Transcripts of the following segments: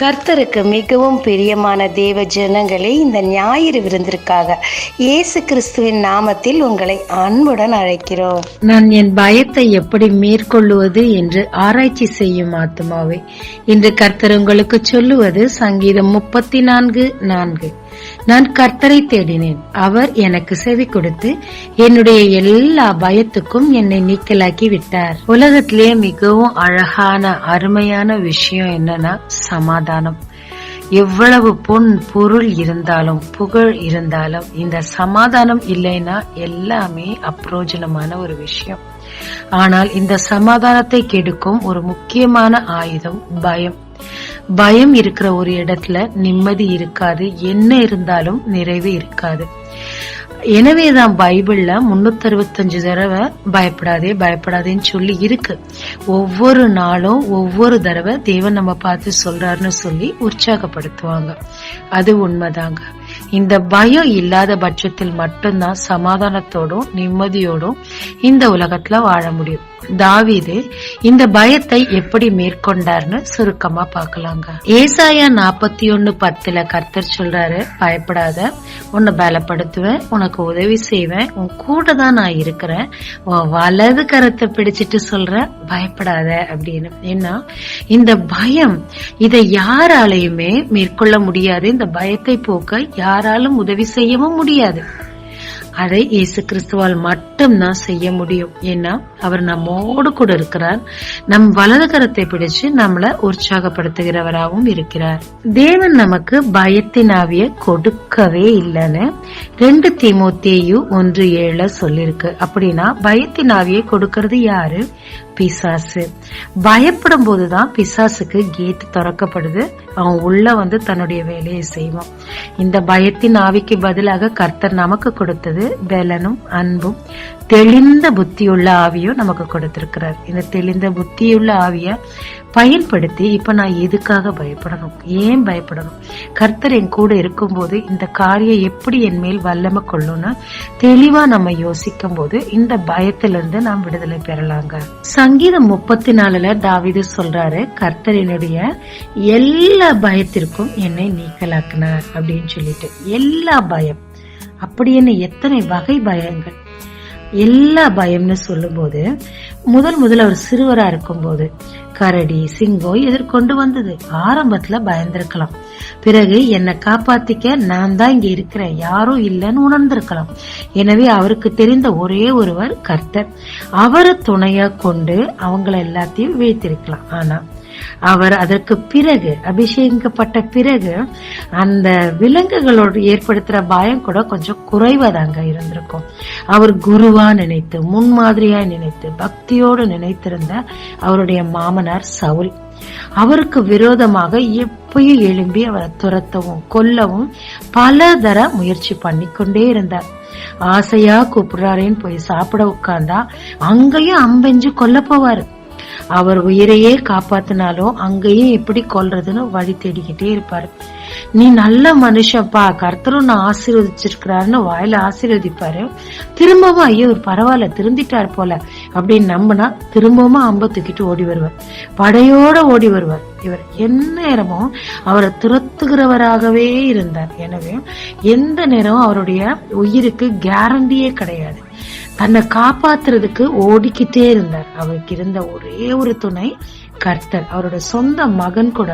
கர்த்தருக்கு மிகவும் பிரியமான தேவ ஜனங்களே, இந்த ஞாயிறு விருந்திற்காக இயேசு கிறிஸ்துவின் நாமத்தில் உங்களை அன்புடன் அழைக்கிறோம். நான் என் பயத்தை எப்படி மேற்கொள்ளுவது என்று ஆராய்ச்சி செய்யும் ஆத்துமாவே, இன்று கர்த்தர் உங்களுக்கு சொல்லுவது சங்கீதம் 34:4. நான் கர்த்தரை தேடினேன், அவர் எனக்கு செவி கொடுத்து என்னுடைய எல்லா பயத்துக்கும் என்னை நீக்கலாக்கி விட்டார். உலகத்திலே மிகவும் அழகான அருமையான விஷயம் என்னன்னா சமாதானம். எவ்வளவு பொன் பொருள் இருந்தாலும் புகழ் இருந்தாலும் இந்த சமாதானம் இல்லைன்னா எல்லாமே அப்பிரோஜனமான ஒரு விஷயம். ஆனால் இந்த சமாதானத்தை கெடுக்கும் ஒரு முக்கியமான ஆயுதம் பயம். பயம் இருக்கிற ஒரு இடத்துல நிம்மதி இருக்காது, என்ன இருந்தாலும் நிறைவு இருக்காது. எனவேதான் பைபிள்ல 365 தடவை பயப்படாதே பயப்படாதேன்னு சொல்லி இருக்கு. ஒவ்வொரு நாளும் ஒவ்வொரு தடவை தேவன் நம்ம பார்த்து சொல்றாருன்னு சொல்லி உற்சாகப்படுத்துவாங்க. அது உண்மைதாங்க. இந்த பயம் இல்லாத பட்சத்தில் மட்டும்தான் சமாதானத்தோடும் நிம்மதியோடும் இந்த உலகத்துல வாழ முடியும். தாவீது இந்த பயத்தை எப்படி மேற்கொண்டார்னு சுருக்கமா பாக்கலாங்க. ஏசாயா 41:10 கர்த்தர் சொல்றாரு, பயப்படாத, உன்னை பலப்படுத்துவேன், உனக்கு உதவி செய்வேன், உன் கூட தான் நான் இருக்கிறேன், உன் வலது கரத்தை பிடிச்சிட்டு சொல்றேன், பயப்படாத அப்படின்னு. ஏன்னா இந்த பயம் இதை யாராலையுமே மேற்கொள்ள முடியாது. இந்த பயத்தை போக்க யாராலும் உதவி செய்யவும் முடியாது. அதை இயேசு கிறிஸ்துவால் மட்டும்தான் செய்ய முடியும். ஏன்னா அவர் நம்மோடு கூட இருக்கிறார், நம் வலது கரத்தை பிடிச்சு நம்மள உற்சாகப்படுத்துகிறவராகவும் இருக்கிறார். தேவன் நமக்கு பயத்தின் ஆவிய கொடுக்கவே இல்லைன்னு 2 தீமோத்தேயு 1:7 சொல்லிருக்கு. அப்படின்னா பயத்தின் ஆவியை கொடுக்கறது யாரு? பிசாசு. பயப்படும் போதுதான் பிசாசுக்கு கேட் திறக்கப்படுது, அவன் உள்ள வந்து தன்னுடைய வேலையை செய்வான். இந்த பயத்தின் ஆவிக்கு பதிலாக கர்த்தர் நமக்கு கொடுத்தது பலனும் அன்பும் தெளிந்த புத்தியுள்ள ஆவியும் நமக்கு கொடுத்திருக்கிறார். இந்த தெளிந்த புத்தியுள்ள ஆவிய பயன்படுத்தி இப்ப நான் எதுக்காக பயப்படணும், ஏன் பயப்படணும், கர்த்தர் என் கூட இருக்கும் போது இந்த காரியம் எப்படி என் மேல் வல்லமை கொள்ளும்னு தெளிவா நம்ம யோசிக்கும் போது இந்த பயத்திலிருந்து நாம் விடுதலை பெறலாங்க. சங்கீதம் 34 தாவீது சொல்றாரு, கர்த்தர் என்னுடைய எல்லா பயத்திற்கும் என்னை நீக்கலாக்கினார் அப்படின்னு சொல்லிட்டு. எல்லா பயம் அப்படி என்ன, எத்தனை வகை பயங்கள், எல்லா பயம்னு சொல்லும் போது முதல் அவர் சிறுவரா இருக்கும் போது கரடி சிங்கம் எதிர்கொண்டு வந்தது. ஆரம்பத்துல பயந்திருக்கலாம், பிறகு என்னை காப்பாத்திக்க நான் தான் இங்க இருக்கிறேன், யாரும் இல்லைன்னு உணர்ந்திருக்கலாம். எனவே அவருக்கு தெரிந்த ஒரே ஒருவர் கர்த்தர், அவரை துணையா கொண்டு அவங்கள எல்லாத்தையும் வீழ்த்திருக்கலாம். ஆனா அவர் அதற்கு பிறகு அபிஷேகிக்கப்பட்ட பிறகு அந்த விலங்குகளோடு ஏற்படுத்துற பயம் கூட கொஞ்சம் குறைவதாங்க இருந்திருக்கும். அவர் குருவா நினைத்து முன்மாதிரியா நினைத்து பக்தியோடு நினைத்திருந்த அவருடைய மாமனார் சவுல் அவருக்கு விரோதமாக எப்பயும் எழும்பி அவரை துரத்தவும் கொல்லவும் பல தர முயற்சி பண்ணிக்கொண்டே இருந்தார். ஆசையா கூப்பிடுறாரேன்னு போய் சாப்பிட உட்கார்ந்தா அங்கேயும் அம்பெஞ்சு கொல்ல போவாரு. அவர் உயிரையே காப்பாத்தினாலும் அங்கேயும் எப்படி கொல்றதுன்னு வழி தேடிக்கிட்டே இருப்பாரு. நீ நல்ல மனுஷப்பா, கர்த்தரும் நான் ஆசீர்வதிச்சிருக்கிறாருன்னு வாயில ஆசீர்வதிப்பாரு. திரும்பவும் ஐயோ பரவாயில்ல திருந்திட்டார் போல அப்படின்னு நம்பினா திரும்பவும் அம்ப தூக்கிட்டு ஓடி வருவார், படையோட ஓடி வருவார். இவர் எந்நேரமும் அவரை துரத்துகிறவராகவே இருந்தார். எனவே எந்த நேரமும் அவருடைய உயிருக்கு கேரண்டியே கிடையாது. தன்னை காப்பாத்துறதுக்கு ஓடிக்கிட்டே இருந்தார். அவருக்கு இருந்த ஒரே ஒரு துணை கர்த்தர். அவரோட சொந்த மகன் கூட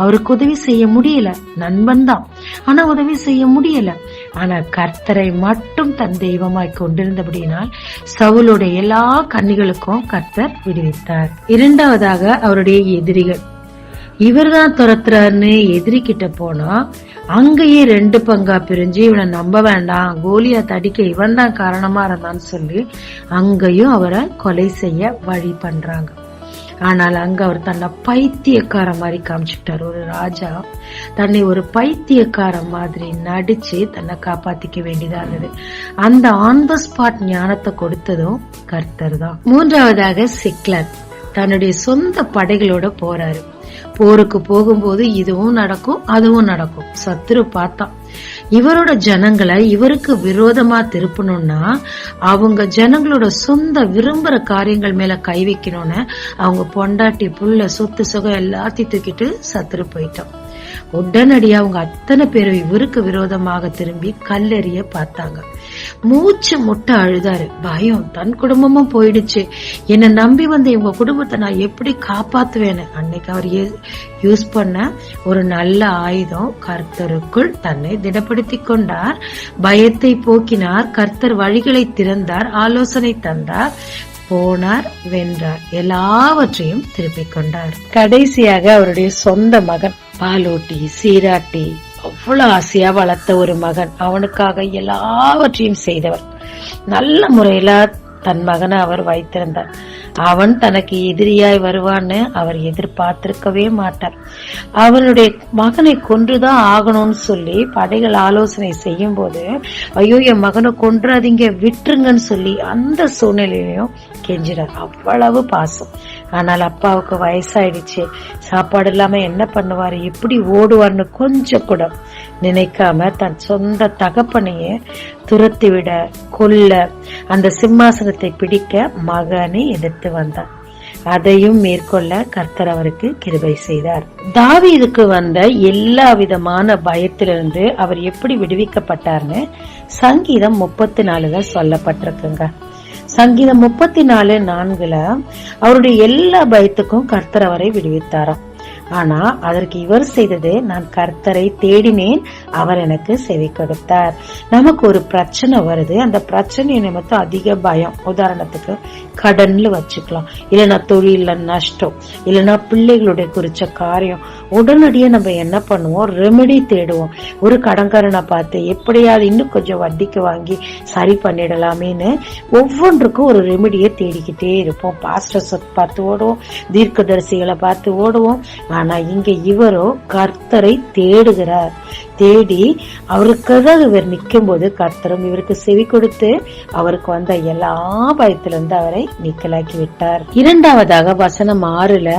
அவருக்கு உதவி செய்ய முடியல, நண்பன் தான், ஆனா உதவி செய்ய முடியல. ஆனா கர்த்தரை மட்டும் தன் தெய்வமாய் கொண்டிருந்தபடியினால் சவுலுடைய எல்லா கண்ணிகளுக்கும் கர்த்தர் விடுவித்தார். இரண்டாவதாக அவருடைய எதிரிகள். இவர்தான் துரத்துறாருன்னு எதிரி கிட்ட போனா அங்கேயே 2 பங்கா பிரிஞ்சு இவனை நம்ப வேண்டாம், கோலியாத் அடிக்க இவன் தான் காரணமா இருந்தான்னு சொல்லி அங்கேயும் அவரை கொலை செய்ய வழி பண்றாங்க. ஆனால் அங்க அவர் தன்னை பைத்தியக்கார மாதிரி காமிச்சுட்டார். ஒரு ராஜா தன்னை ஒரு பைத்தியக்கார மாதிரி நடிச்சு தன்னை காப்பாத்திக்க வேண்டியதா இருந்தது. அந்த ஆன் த ஸ்பாட் ஞானத்தை கொடுத்ததும் கர்த்தர் தான். மூன்றாவதாக சிக்லர் தன்னுடைய சொந்த படைகளோட போறாரு. போருக்கு போகும்போது இதுவும் நடக்கும் அதுவும் நடக்கும். சத்துரு பார்த்தான், இவரோட ஜனங்களை இவருக்கு விரோதமா திருப்பணும்னா அவங்க ஜனங்களோட சொந்த விரும்புற காரியங்கள் மேல கை வைக்கணும்னு அவங்க பொண்டாட்டி புள்ள சொத்து சுகம் எல்லாத்தையும் தூக்கிட்டு சத்துரு போயிட்டான். உடனடியா அவங்க அத்தனை பேரும் இவருக்கு விரோதமாக திரும்பி கல்லெறிய பார்த்தாங்க. மூச்சு முட்டை அழுதாரு. பயம், தன் குடும்பமும் போயிடுச்சு, என்னை நம்பி வந்த இவங்க குடும்பத்தை நான் எப்படி காப்பாத்துவேன்னு. அன்னைக்கு அவர் யூஸ் பண்ண ஒரு நல்ல ஆயுதம், கர்த்தருக்குள் தன்னை திடப்படுத்தி கொண்டார், பயத்தை போக்கினார், கர்த்தர் வழிகளை திறந்தார், ஆலோசனை தந்தார், போனார், வென்றார், எல்லாவற்றையும் திருப்பிக் கொண்டார். கடைசியாக அவருடைய சொந்த மகன் பாலூட்டி சீராட்டி அவ்வளவு ஆசையா வளர்த்த ஒரு மகன், அவனுக்காக எல்லாவற்றையும் செய்தவர், நல்ல முறையில தன் மகனை அவர் வைத்திருந்தார். அவன் தனக்கு எதிரியாய் வருவான்னு அவர் எதிர்பார்த்திருக்கவே மாட்டார். அவனுடைய மகனை கொன்றுதான் ஆகணும்னு சொல்லி படைகள் ஆலோசனை செய்யும் போது, ஐயோ என் மகனை கொன்றாதீங்க, விட்டுருங்கன்னு சொல்லி அந்த சூழ்நிலையிலையும் கெஞ்சினார். அவ்வளவு பாசம். ஆனால் அப்பாவுக்கு வயசாயிடுச்சு, சாப்பாடு இல்லாம என்ன பண்ணுவாரு, எப்படி ஓடுவார்னு கொஞ்சம் கூட நினைக்காம தன் சொந்த தகப்பனையே துரத்தி விட, கொல்ல, அந்த சிம்மாசனத்தை பிடிக்க மகனை எதிர்த்து வந்தார். அதையும் மேற்கொள்ள கர்த்தர் அவருக்கு கிருபை செய்தார். தாவீதுக்கு வந்த எல்லா விதமான பயத்திலிருந்து அவர் எப்படி விடுவிக்கப்பட்டார்னு சங்கீதம் 34 சொல்லப்பட்டிருக்குங்க. சங்கீதம் 34:4 அவருடைய எல்லா பயத்துக்கும் கர்த்தர் அவரை விடுவித்தாராம். ஆனா அதற்கு இவர் செய்தது, நான் கர்த்தரை தேடினேன், அவர் எனக்கு செவி கொடுத்தார். நமக்கு ஒரு பிரச்சனை வருது, அந்த பிரச்சனை நிமித்தம் அதிக பயம். உதாரணத்துக்கு கடன்ல வச்சுக்கலாம், இல்லைன்னா தொழில நஷ்டம், இல்லைன்னா பிள்ளைகளுடைய குறிச்ச காரியம். உடனடியே நம்ம என்ன பண்ணுவோம், ரெமெடி தேடுவோம். ஒரு கடன்காரனை பார்த்து எப்படியாவது இன்னும் கொஞ்சம் வட்டிக்கு வாங்கி சரி பண்ணிடலாமேன்னு ஒவ்வொன்றுக்கும் ஒரு ரெமெடியை தேடிக்கிட்டே இருப்போம். பாஸ்டர்ஸ் பார்த்து ஓடுவோம், தீர்க்கதரிசிகளை பார்த்து ஓடுவோம். ஆனா இங்க இவரோ கர்த்தரை தேடுகிறார். தேடி அவருக்காக இவர் நிற்கும் போது கர்த்தரும் இவருக்கு செவி கொடுத்து அவருக்கு வந்த எல்லா பயத்திலிருந்து அவரை நீக்கலாக்கி விட்டார். இரண்டாவதாக வசனம் 6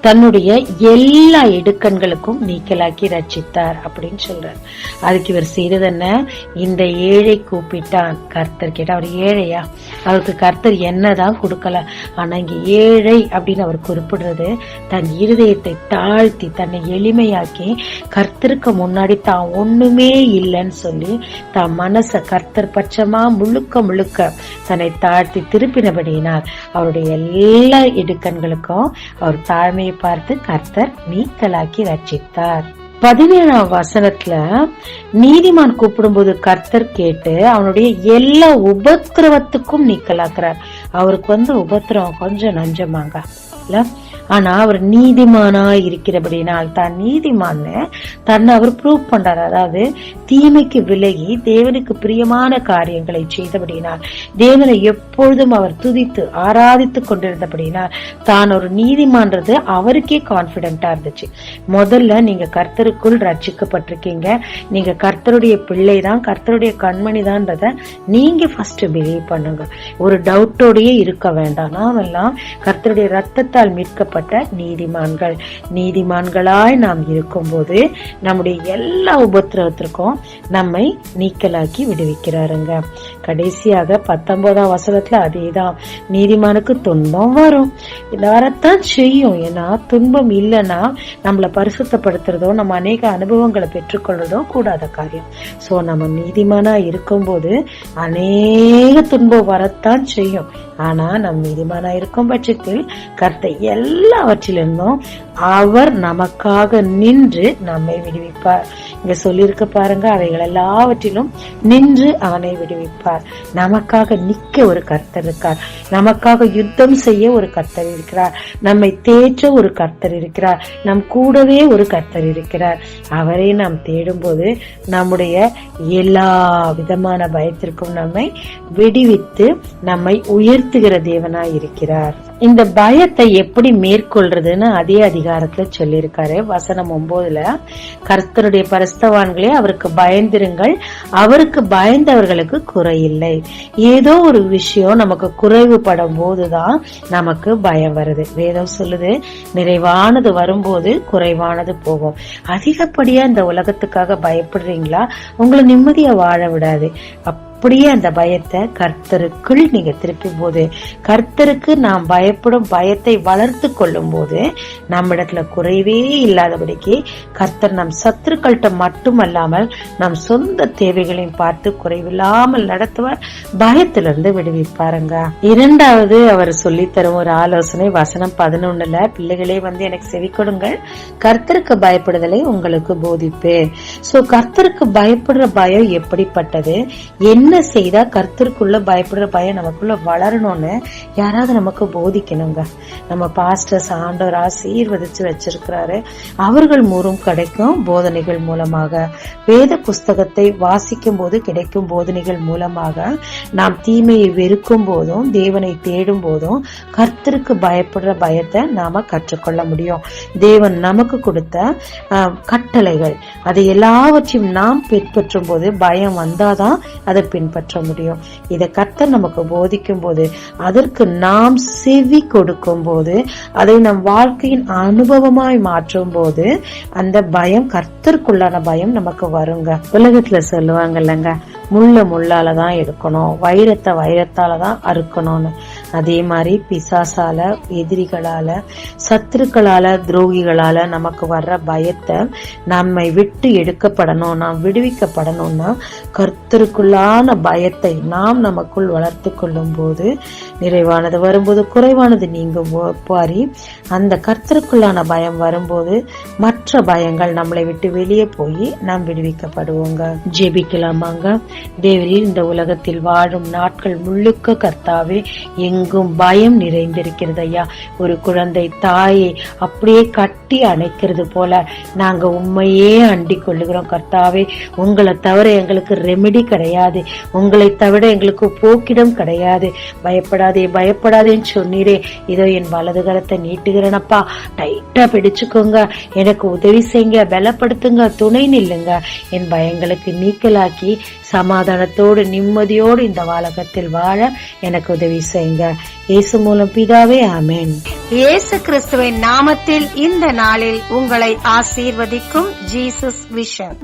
தன்னுடைய எல்லா இடுக்கண்களுக்கும் நீக்கலாக்கி ரட்சித்தார் அப்படின்னு சொல்றார். அதுக்கு இவர் செய்தது என்ன, இந்த ஏழை கூப்பிட்டான். கர்த்தர் கேட்ட, அவர் ஏழையா? அவருக்கு கர்த்தர் என்னதான் கொடுக்கல. ஆனா இங்க ஏழை அப்படின்னு அவர் குறிப்பிடுறது, தன் இருதயத்தை தாழ்த்தி தன்னை எளிமையாக்கி கர்த்தருக்கு முன்னாடி தான் ஒண்ணுமே இல்லைன்னு சொல்லி தான் மனச கர்த்தர் பட்சமா முழுக்க முழுக்க தன்னை தாழ்த்தி திருப்பினபடியினால் அவருடைய எல்லா இடுக்கண்களுக்கும் அவர் தாழ்மையை பார்த்து கர்த்தர் நீக்கலாக்கி ரட்சித்தார். 17ஆம் வசனத்துல நீதிமான் கூப்பிடும் போது கர்த்தர் கேட்டு அவனுடைய எல்லா உபத்திரவத்துக்கும் நீக்கலாக்குறார். அவருக்கு உபத்திரவம் கொஞ்சம் நஞ்சமாங்க இல்ல, ஆனா அவர் நீதிமானா இருக்கிறபடினால் தான் நீதிமான்னு தன்னை அவர் ப்ரூவ் பண்றார். அதாவது தீமைக்கு விலகி தேவனுக்கு பிரியமான காரியங்களை செய்தபடினால், தேவனை எப்பொழுதும் அவர் துதித்து ஆராதித்து கொண்டிருந்தபடினால் தான் ஒரு நீதிமான்றது அவருக்கே கான்பிடென்டா இருந்துச்சு. முதல்ல நீங்க கர்த்தருக்குள் ரட்சிக்கப்பட்டிருக்கீங்க, நீங்க கர்த்தருடைய பிள்ளை தான், கர்த்தருடைய கண்மணி தான்றத நீங்க ஃபர்ஸ்ட் பிலீவ் பண்ணுங்க. ஒரு டவுட்டோடயே இருக்க வேண்டாம். நாமெல்லாம் கர்த்தருடைய ரத்தத்தால் மீட்கப்பட்ட நீதிமான்கள். நீதிமான்களாய் நாம் இருக்கும் போது நம்முடைய எல்லா உபத்திரவத்திற்கும் நம்மை நீக்கலாக்கி விடுவிக்கிறாருங்க. கடைசியாக 19ஆம் வசனத்துல அதேதான், நீதிமானுக்கு துன்பம் வரும், வரத்தான் செய்யும். ஏன்னா துன்பம் இல்லைன்னா நம்மள பரிசுத்தப்படுத்துறதோ நம்ம அநேக அனுபவங்களை பெற்றுக்கொள்றதோ கூடாத காரியம். சோ நம்ம நீதிமானா இருக்கும் போது அநேக துன்பம் வரத்தான் செய்யும். ஆனா நம் நீதிமானா இருக்கும் பட்சத்தில் கர்த்தர் எல்லாவற்றிலிருந்தும் அவர் நமக்காக நின்று நம்மை விடுவிப்பார். இங்க சொல்லியிருக்க பாருங்க, அவைகள் எல்லாவற்றிலும் நின்று அவனை விடுவிப்பார். நமக்காக நிக்க ஒரு கர்த்தர் இருக்கார், நமக்காக யுத்தம் செய்ய ஒரு கர்த்தர் இருக்கிறார், நம்மை தேற்ற ஒரு கர்த்தர் இருக்கிறார், நம் கூடவே ஒரு கர்த்தர் இருக்கிறார். அவரை நாம் தேடும் போது நம்முடைய எல்லா விதமான பயத்திற்கும் நம்மை விடுவித்து நம்மை உயர்த்துகிற தேவனாய் இருக்கிறார். இந்த பயத்தை எப்படி மேற்கொள்றதுன்னு அதே அதிகாரத்துல சொல்லியிருக்காரு. வசனம் 9 கர்த்தருடைய பரிசுத்தவான்களே அவருக்கு பயந்திருங்கள், அவருக்கு பயந்தவர்களுக்கு குறையில்லை. ஏதோ ஒரு விஷயம் நமக்கு குறைவுபடும் போதுதான் நமக்கு பயம் வருது. வேதம் சொல்லுது, நிறைவானது வரும்போது குறைவானது போகும். அதிகப்படியா இந்த உலகத்துக்காக பயப்படுறீங்களா, உங்களை நிம்மதியா வாழ விடாது. அப்படியே அந்த பயத்தை கர்த்தருக்குள் நீங்க திருப்பும் போது, கர்த்தருக்கு நாம் பயப்படும் பயத்தை வளர்த்து கொள்ளும் போது நம்மிடத்துல குறைவே இல்லாதபடிக்கு கர்த்தர் நம் சத்துருக்கள்கிட்ட மட்டுமல்லாமல் நம் சொந்த தேவைகளையும் பார்த்து குறைவில்லாமல் நடத்துவார், பயத்திலிருந்து விடுவிப்பாருங்க. இரண்டாவது அவர் சொல்லித்தரும் ஒரு ஆலோசனை வசனம் 11, பிள்ளைகளே எனக்கு செவி கொடுங்கள், கர்த்தருக்கு பயப்படுதலை உங்களுக்கு போதிப்பேன். சோ கர்த்தருக்கு பயப்படுற பயம் எப்படிப்பட்டது, என்ன செய்தா கர்த்தருக்குள்ள பயப்படுற பயம் நமக்குள்ள வளரணும்னு யாராவது நமக்கு போதிக்கணுங்க. நம்ம பாஸ்டர்ஸ் ஆண்டவர் ஆசீர்வதிச்சு வச்சிருக்கிறாரு. அவர்கள் மூலம் கிடைக்கும் போதனைகள் மூலமாக, வேத புஸ்தகத்தை வாசிக்கும் போது கிடைக்கும் போதனைகள் மூலமாக நாம் தீமையை வெறுக்கும் போதும் தேவனை தேடும் போதும் கர்த்தருக்கு பயப்படுற பயத்தை நாம கற்றுக்கொள்ள முடியும். தேவன் நமக்கு கொடுத்த கட்டளைகள் அதை எல்லாவற்றையும் நாம் பின்பற்றும் போது பயம் வந்தாதான் அதை பின்பற்ற முடியும். இதை கர்த்தர் நமக்கு போதிக்கும் போது, அதற்கு நாம் செவி கொடுக்கும் போது, அதை நம் வாழ்க்கையின் அனுபவமாய் மாற்றும் போது அந்த பயம், கர்த்தருக்குள்ளான பயம் நமக்கு வருங்க. உலகத்துல சொல்லுவாங்க இல்லங்க, முள்ள முள்ளாலதான் எடுக்கணும், வைரத்தை வைரத்தாலதான் அறுக்கணும்னு. அதே மாதிரி பிசாசால, எதிரிகளால, சத்துருக்களால, துரோகிகளால நமக்கு வர்ற பயத்தை நம்மை விட்டு எடுக்கப்படணும், நாம் விடுவிக்கப்படணும்னா கர்த்தருக்குள்ளான பயத்தை நாம் நமக்குள் வளர்த்து கொள்ளும் போது, நிறைவானது வரும்போது குறைவானது நீங்கும் பாரி அந்த கர்த்தருக்குள்ளான பயம் வரும்போது மற்ற பயங்கள் நம்மளை விட்டு வெளியே போய் நாம் விடுவிக்கப்படுவோங்க. ஜெபிக்கலாமாங்க. தேவரீர், இந்த உலகத்தில் வாழும் நாட்கள் முழுக்க கர்த்தாவே எங்கும் பயம் நிறைந்திருக்கிறது ஐயா. ஒரு குழந்தை தாயை அப்படியே கட்டி அணைக்கிறது போல நாங்க உண்மையே அண்டிக் கொள்ளுகிறோம் கர்த்தாவே. உங்களை தவிர எங்களுக்கு ரெமெடி கிடையாது, உங்களை தவிர எங்களுக்கு போக்கிடம் கிடையாது. பயப்படாதே பயப்படாதேன்னு சொன்னீரே, இதோ என் வலது கரத்தை நீட்டுகிறேனப்பா, டைட்டா பிடிச்சுக்கோங்க, எனக்கு உதவி செய்யுங்க, பலப்படுத்துங்க, துணை நில்லுங்க. என் பயங்களுக்கு நீக்கலாக்கி சமாதானத்தோடு நிம்மதியோடு இந்த வாழகத்தில் வாழ எனக்கு உதவி செய்யுங்க. இயேசு மூலம் பிதாவே, ஆமென். இயேசு கிறிஸ்துவின் நாமத்தில் இந்த நாளில் உங்களை ஆசீர்வதிக்கும் ஜீசஸ் விஷன்.